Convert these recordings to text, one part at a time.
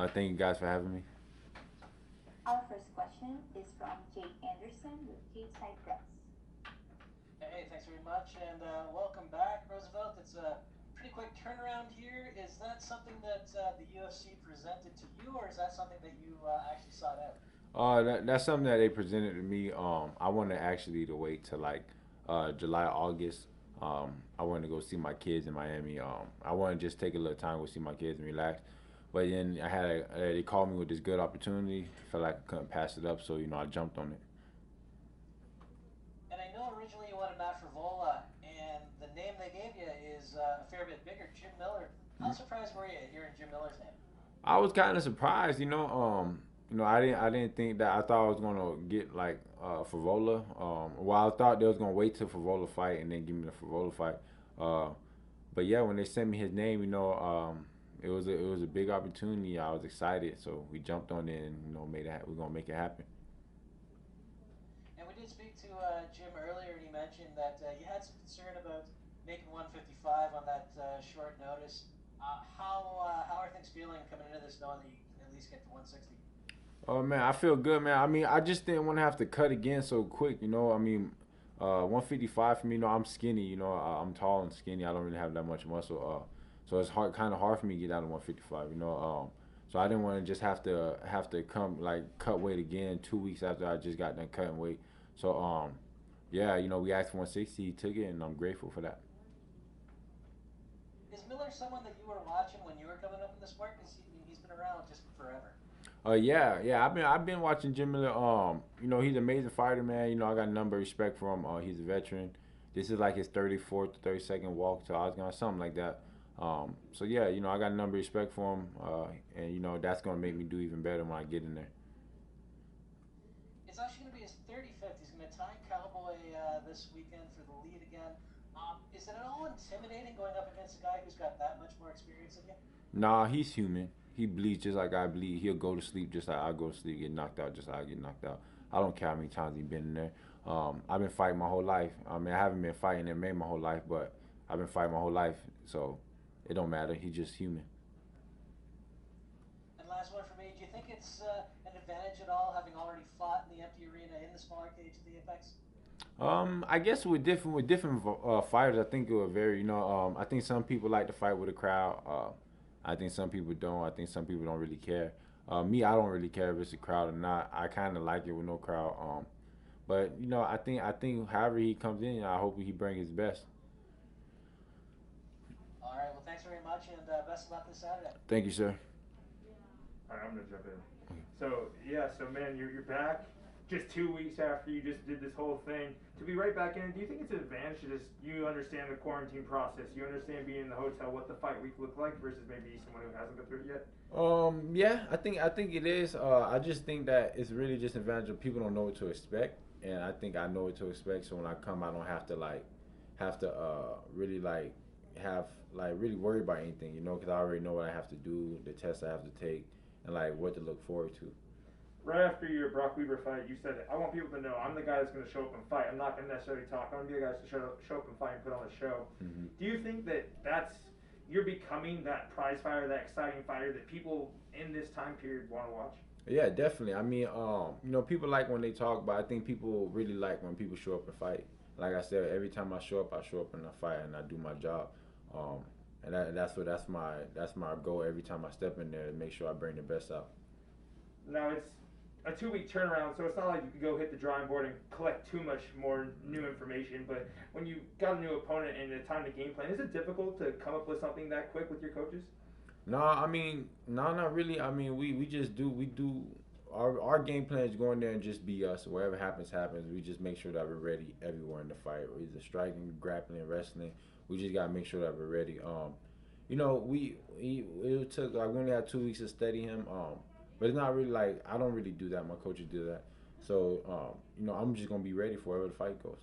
Thank you guys for having me. Our first question is from Jake Anderson with Cape Press. Hey, thanks very much, and welcome back, Roosevelt. It's a pretty quick turnaround here. Is that something that the UFC presented to you, or is that something that you actually sought out? That's something that they presented to me. I wanted actually to wait till like July, August. I wanted to go see my kids in Miami. I wanted to just take a little time to go see my kids and relax. But then they called me with this good opportunity. Felt like I couldn't pass it up, so I jumped on it. And I know originally you wanted Matt Frivola, and the name they gave you is a fair bit bigger, Jim Miller. How surprised were you hearing Jim Miller's name? I was kind of surprised, I didn't think that. I thought I was gonna get like Favola. Well, I thought they was gonna wait till Favola fight and then give me the Favola fight. Uh, but yeah, when they sent me his name, it was a big opportunity. I was excited, so we jumped on it and made it. We're gonna make it happen. And we did speak to Jim earlier, and he mentioned that you had some concern about making 155 on that short notice. How are things feeling coming into this, knowing that you can at least get to 160? Oh man, I feel good, man. I mean, I just didn't want to have to cut again so quick. I mean, 155 for me. I'm skinny. I'm tall and skinny. I don't really have that much muscle. So it's kind of hard for me to get down to 155. So I didn't want to just have to come like cut weight again 2 weeks after I just got done cutting weight. So yeah, we asked for 160. He took it, and I'm grateful for that. Is Miller someone that you were watching when you were coming up in the sport? Because he's been around just forever. Yeah, yeah. I've been watching Jim Miller. He's an amazing fighter, man. I got a number of respect for him. He's a veteran. This is like his 34th, 32nd walk to Oscar, something like that. So yeah, I got a number of respect for him, and that's gonna make me do even better when I get in there. It's actually going to be his 35th. He's going to tie Cowboy this weekend for the lead again. Is it at all intimidating going up against a guy who's got that much more experience than you? Nah, he's human. He bleeds just like I bleed. He'll go to sleep just like I go to sleep. Get knocked out just like I get knocked out. I don't care how many times he's been in there. I've been fighting my whole life. I mean, I haven't been fighting MMA my whole life, but I've been fighting my whole life. So it don't matter. He's just human. And last one for me. Do you think it's an advantage at all having already fought in the empty arena in the smaller cage at the Apex? I guess with different fighters, I think it would vary. I think some people like to fight with a crowd. I think some people don't. I think some people don't really care. Me, I don't really care if it's a crowd or not. I kind of like it with no crowd. But I think however he comes in, I hope he brings his best. All right. Well, thanks very much, and best of luck this Saturday. Thank you, sir. All right, I'm gonna jump in. So yeah, so man, you're back just 2 weeks after you just did this whole thing. To be right back in it, do you think it's an advantage to just you understand the quarantine process, you understand being in the hotel, what the fight week looked like versus maybe someone who hasn't been through it yet? Yeah, I think it is. I just think that it's really just an advantage of people don't know what to expect, and I think I know what to expect. So when I come, I don't have to really like have like really worry about anything, because I already know what I have to do, the tests I have to take, and like what to look forward to. Right after your Brock Weaver fight, you said, I want people to know I'm the guy that's going to show up and fight. I'm not going to necessarily talk. I'm going to be the guy to show up and fight and put on a show. Hmm. Do you think that you're becoming that prize fighter, that exciting fighter that people in this time period want to watch? Yeah, definitely. I mean, people like when they talk, but I think people really like when people show up and fight. Like I said, every time I show up and I fight and I do my job. Um, and that's my goal every time I step in there to make sure I bring the best out. Now it's a 2 week turnaround, so it's not like you could go hit the drawing board and collect too much more new information. But when you got a new opponent and the time to game plan, is it difficult to come up with something that quick with your coaches? No, I mean, no, not really. I mean, we just do our game plan is going there and just be us. Whatever happens, happens. We just make sure that we're ready everywhere in the fight. Either striking, grappling, wrestling. We just gotta make sure that we're ready. It took like we only had 2 weeks to study him. But it's not really like I don't really do that. My coaches do that. So I'm just gonna be ready for wherever the fight goes.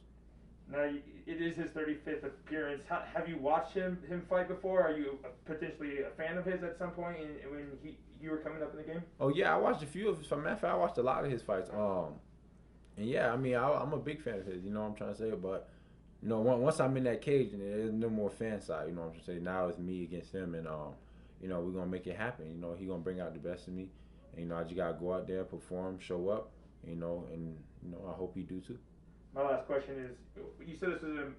Now it is his 35th appearance. Have you watched him fight before? Are you potentially a fan of his at some point when you were coming up in the game? Oh yeah, I watched a few of his. For matter of fact, I watched a lot of his fights. And yeah, I mean, I'm a big fan of his. You know what I'm trying to say? But once I'm in that cage, and there's no more fan side. You know what I'm trying to say? Now it's me against him, and you know, we're gonna make it happen. You know, he gonna bring out the best in me. And, you know, I just gotta go out there, perform, show up. You know, and you know, I hope he do too. My last question is: you said this was an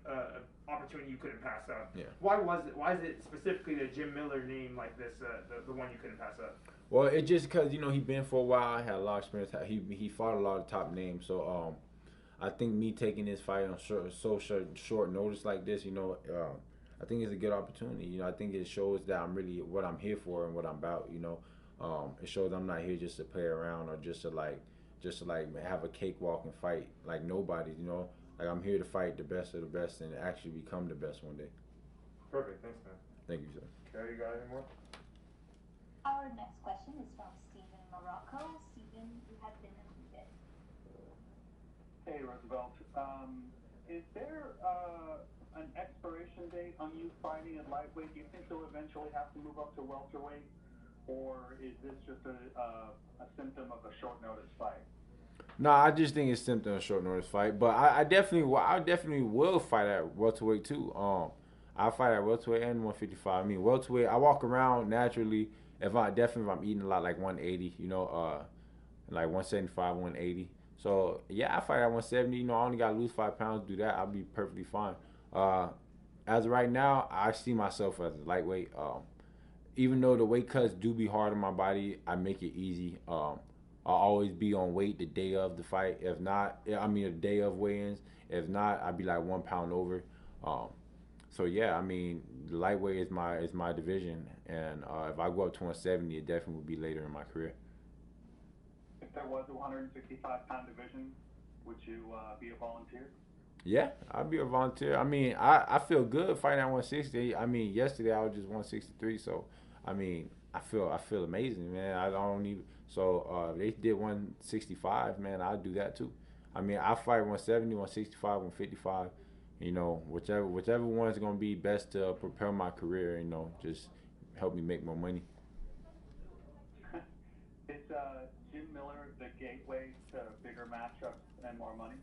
opportunity you couldn't pass up. Yeah. Why was it? Why is it specifically the Jim Miller name like this? The one you couldn't pass up. Well, it just because you know he been for a while, had a lot of experience. He fought a lot of top names, so I think me taking this fight on short notice like this, you know, I think it's a good opportunity. You know, I think it shows that I'm really what I'm here for and what I'm about. You know, it shows I'm not here just to play around or just to have a cakewalk and fight like nobody. You know, like I'm here to fight the best of the best and actually become the best one day. Perfect. Thanks, man. Thank you, sir. Okay, you got any more? Our next question is from Stephen Morocco. Stephen, you have been unmuted. Hey, Roosevelt. Is there an expiration date on you fighting at lightweight? Do you think you'll eventually have to move up to welterweight, or is this just a symptom of a short notice fight? No, I just think it's symptom of short notice fight. But I definitely will fight at welterweight too. I fight at welterweight and 155. I mean, welterweight, I walk around naturally. If I'm eating a lot, like 180, you know, like 175, 180. So yeah, I fight at 170. You know, I only got to lose 5 pounds to do that. I'll be perfectly fine. As of right now, I see myself as a lightweight. Even though the weight cuts do be hard on my body, I make it easy. I'll always be on weight the day of the fight. If not, I mean, the day of weigh-ins. If not, I'd be like 1 pound over. So yeah, I mean, lightweight is my division, and if I go up to 170, it definitely would be later in my career. If there was a 165-pound division, would you be a volunteer? Yeah, I'd be a volunteer. I mean, I feel good fighting at 160. I mean, yesterday I was just 163, so I mean, I feel amazing, man. I don't even. So they did 165, man. I'd do that too. I mean, I fight 170, 165, 155. You know, whichever one's gonna be best to propel my career. You know, just help me make more money. Is Jim Miller the gateway to bigger matchups and more money?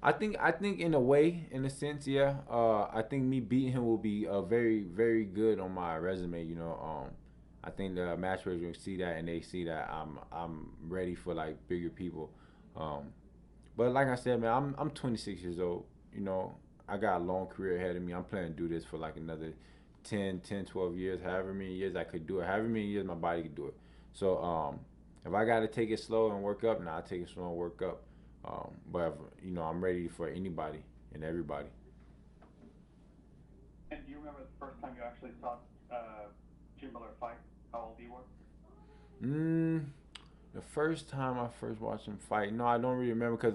I think in a way, in a sense, yeah. I think me beating him will be very, very good on my resume. You know, I think the matchmakers will see that and they see that I'm ready for like bigger people. But like I said, man, I'm 26 years old. You know, I got a long career ahead of me. I'm planning to do this for like another 10, 12 years, however many years I could do it, however many years my body could do it. So if I got to take it slow and work up, I'll take it slow and work up. But, you know, I'm ready for anybody and everybody. And do you remember the first time you actually saw Jim Miller fight? How old you were? The first time I first watched him fight, no, I don't really remember because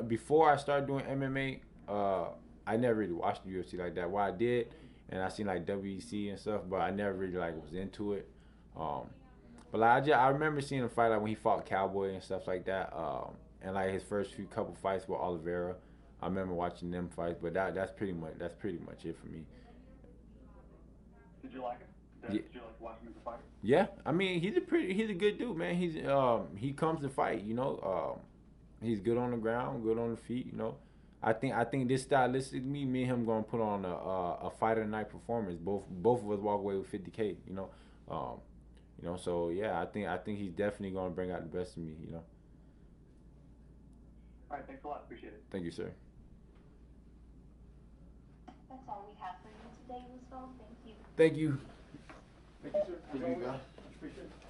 before I started doing MMA, I never really watched the UFC like that. Well, I did, and I seen like WEC and stuff, but I never really like was into it. But like, I remember seeing him fight like when he fought Cowboy and stuff like that. And like his first couple fights with Oliveira, I remember watching them fights. But that's pretty much it for me. Did you like him? Did you like watching him fight? Yeah, I mean he's a good dude, man. He comes to fight, you know. He's good on the ground, good on the feet, you know. I think this stylistically, me and him gonna put on a fight of the night performance. Both of us walk away with 50K, you know. You know, so yeah, I think he's definitely gonna bring out the best in me, you know. All right, thanks a lot. Appreciate it. Thank you, sir. That's all we have for you today, Roosevelt. Thank you. Thank you. Thank you, sir. Thank you, guys. Appreciate it.